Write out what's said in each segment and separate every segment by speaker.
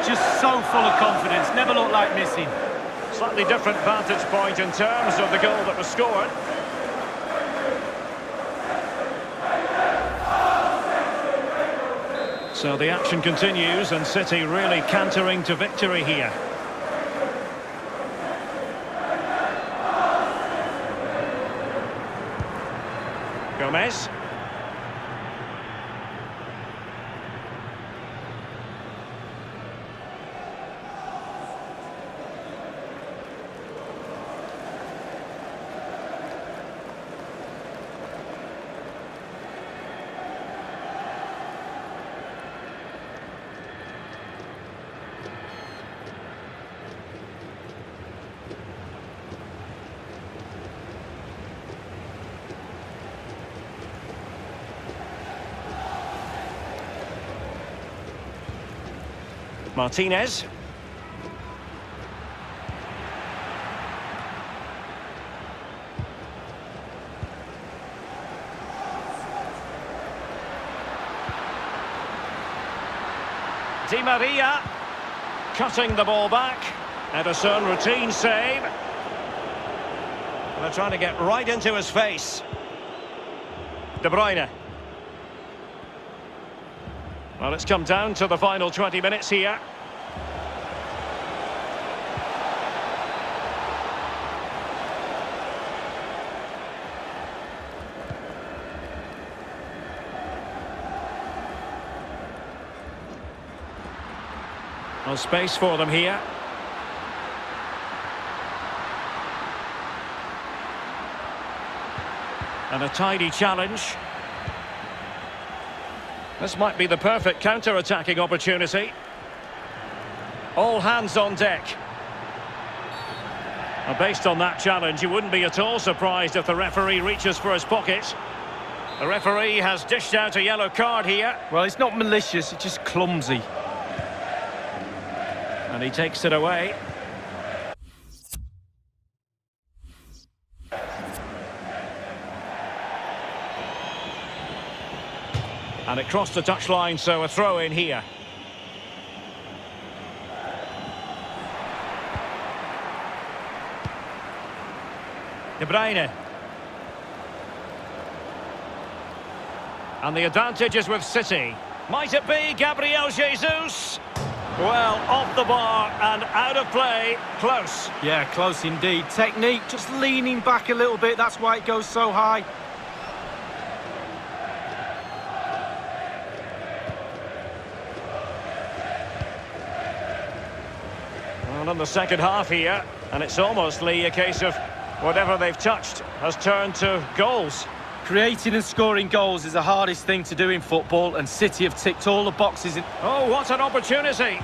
Speaker 1: just so full of confidence, never looked like missing.
Speaker 2: Slightly different vantage point in terms of the goal that was scored. So the action continues and City really cantering to victory here. Gomez. Martinez. Di Maria. Cutting the ball back. Ederson, routine save. And they're trying to get right into his face. De Bruyne. Well, it's come down to the final 20 minutes here. No space for them here. And a tidy challenge. This might be the perfect counter-attacking opportunity. All hands on deck. And based on that challenge, you wouldn't be at all surprised if the referee reaches for his pocket. The referee has dished out a yellow card here.
Speaker 1: Well, it's not malicious, it's just clumsy.
Speaker 2: And he takes it away. And it crossed the touchline, so a throw in here. De Bruyne. And the advantage is with City. Might it be Gabriel Jesus? Well, off the bar and out of play. Close.
Speaker 1: Yeah, close indeed. Technique, just leaning back a little bit, that's why it goes so high.
Speaker 2: Well, in the second half here, and it's almost, Lee, a case of whatever they've touched has turned to goals.
Speaker 1: Creating and scoring goals is the hardest thing to do in football, and City have ticked all the boxes.
Speaker 2: Oh, what an opportunity!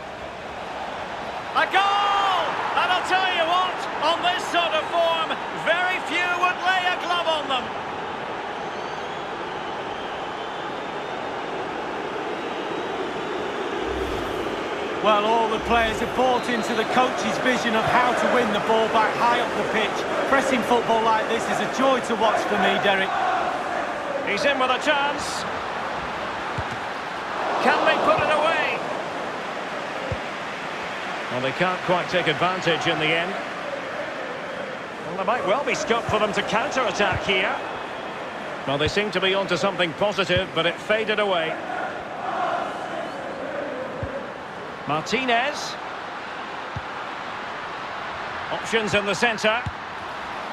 Speaker 2: A goal! And I'll tell you what, on this sort of form, very few would lay a glove on them.
Speaker 1: Well, all the players have bought into the coach's vision of how to win the ball back high up the pitch. Pressing football like this is a joy to watch for me, Derek.
Speaker 2: He's in with a chance. Can they put it away? Well, they can't quite take advantage in the end. Well, there might well be scope for them to counter-attack here. Well, they seem to be onto something positive, but it faded away. Martinez. Options in the centre.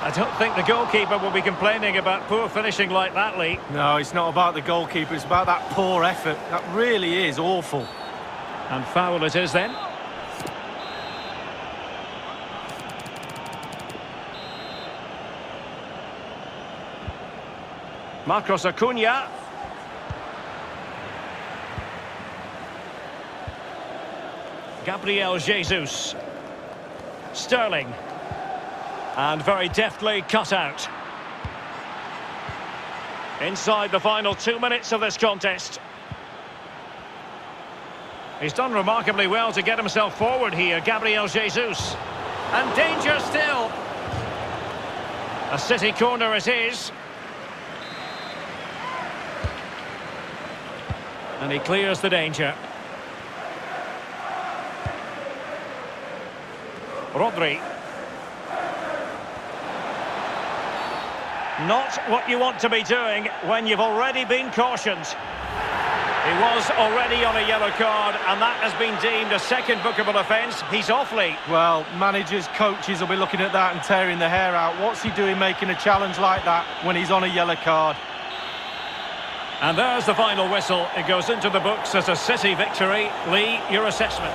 Speaker 2: I don't think the goalkeeper will be complaining about poor finishing like that, Lee.
Speaker 1: No, it's not about the goalkeeper, it's about that poor effort. That really is awful.
Speaker 2: And foul it is then. Marcos Acuna. Gabriel Jesus. Sterling. And very deftly cut out. Inside the final 2 minutes of this contest. He's done remarkably well to get himself forward here, Gabriel Jesus. And danger still. A City corner it is. And he clears the danger. Rodri. Not what you want to be doing when you've already been cautioned. He was already on a yellow card, and that has been deemed a second bookable offence. He's off late.
Speaker 1: Well, managers, coaches will be looking at that and tearing their hair out. What's he doing making a challenge like that when he's on a yellow card?
Speaker 2: And there's the final whistle. It goes into the books as a City victory. Lee, your assessment?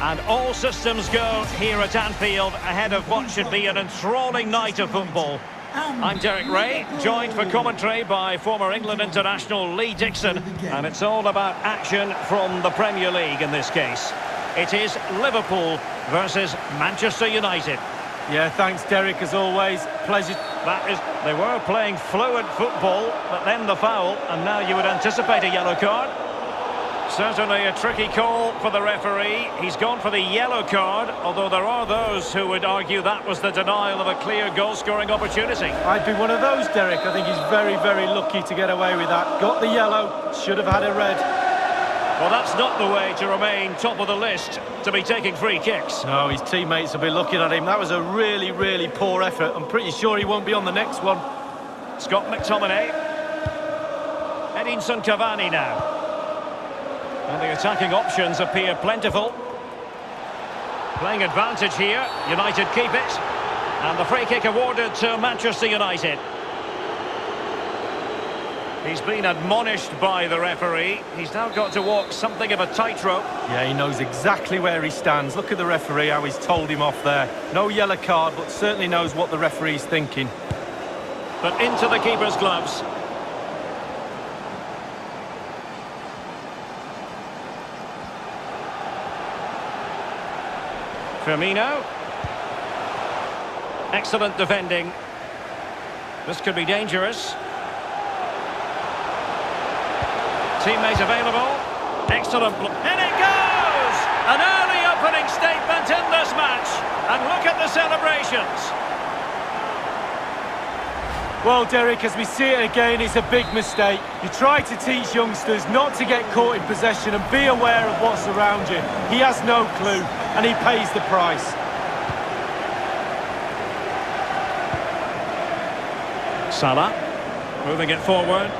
Speaker 2: And all systems go here at Anfield ahead of what should be an enthralling night of football. I'm Derek Ray, joined for commentary by former England international Lee Dixon, and it's all about action from the Premier League in this case. It is Liverpool versus Manchester United.
Speaker 1: Yeah, thanks Derek, as always. Pleasure.
Speaker 2: They were playing fluid football, but then the foul, and now you would anticipate a yellow card. Certainly a tricky call for the referee. He's gone for the yellow card, although there are those who would argue that was the denial of a clear goal-scoring opportunity.
Speaker 1: I'd be one of those, Derek. I think he's very, very lucky to get away with that. Got the yellow, should have had a red.
Speaker 2: Well, that's not the way to remain top of the list, to be taking free kicks.
Speaker 1: No, his teammates will be looking at him. That was a really, really poor effort. I'm pretty sure he won't be on the next one.
Speaker 2: Scott McTominay. Edinson Cavani now. And the attacking options appear plentiful. Playing advantage here. United keep it. And the free kick awarded to Manchester United. He's been admonished by the referee. He's now got to walk something of a tightrope.
Speaker 1: Yeah, he knows exactly where he stands. Look at the referee, how he's told him off there. No yellow card, but certainly knows what the referee's thinking.
Speaker 2: But into the keeper's gloves. Firmino. Excellent defending. This could be dangerous. Teammate available. Excellent. In it goes! An early opening statement in this match. And look at the celebrations.
Speaker 1: Well, Derek, as we see it again, it's a big mistake. You try to teach youngsters not to get caught in possession and be aware of what's around you. He has no clue, and he pays the price.
Speaker 2: Salah, moving it forward.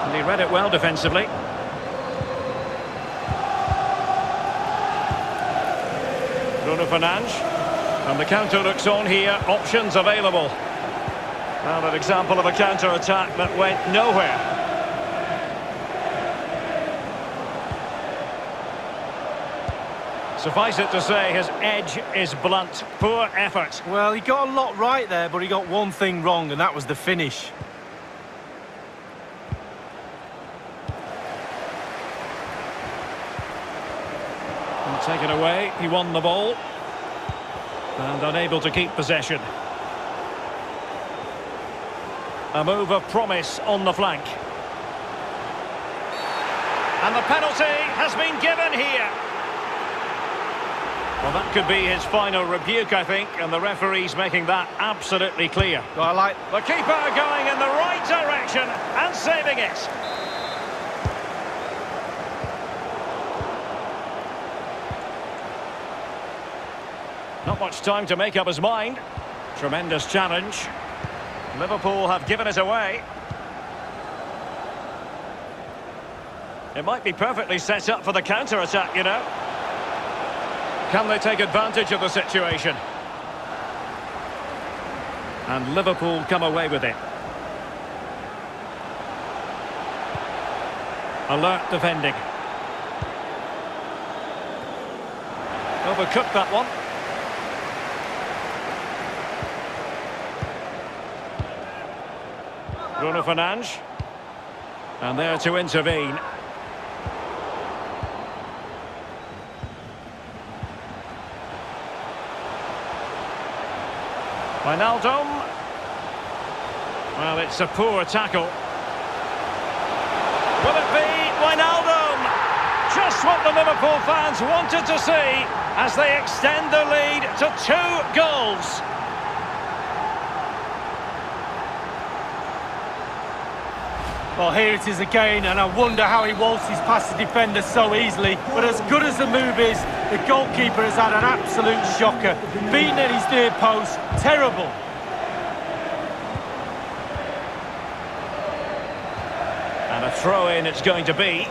Speaker 2: And he read it well defensively. Bruno Fernandes. And the counter looks on here, options available. Well, an example of a counter-attack that went nowhere. Suffice it to say, his edge is blunt. Poor effort.
Speaker 1: Well, he got a lot right there, but he got one thing wrong, and that was the finish.
Speaker 2: And taken away, he won the ball. And unable to keep possession. A move of promise on the flank. And the penalty has been given here. Well, that could be his final rebuke, I think, and the referee's making that absolutely clear.
Speaker 1: Well, I like
Speaker 2: the keeper going in the right direction and saving it. Not much time to make up his mind. Tremendous challenge. Liverpool have given it away. It might be perfectly set up for the counter-attack, you know. Can they take advantage of the situation? And Liverpool come away with it. Alert defending. Overcooked that one. Bruno Fernandes. And there to intervene. Wijnaldum. Well, it's a poor tackle. Will it be Wijnaldum? Just what the Liverpool fans wanted to see as they extend the lead to 2 goals.
Speaker 1: Well, here it is again, and I wonder how he waltzes past the defender so easily. But as good as the move is, the goalkeeper has had an absolute shocker. Beaten at his near post, terrible.
Speaker 2: And a throw-in it's going to be.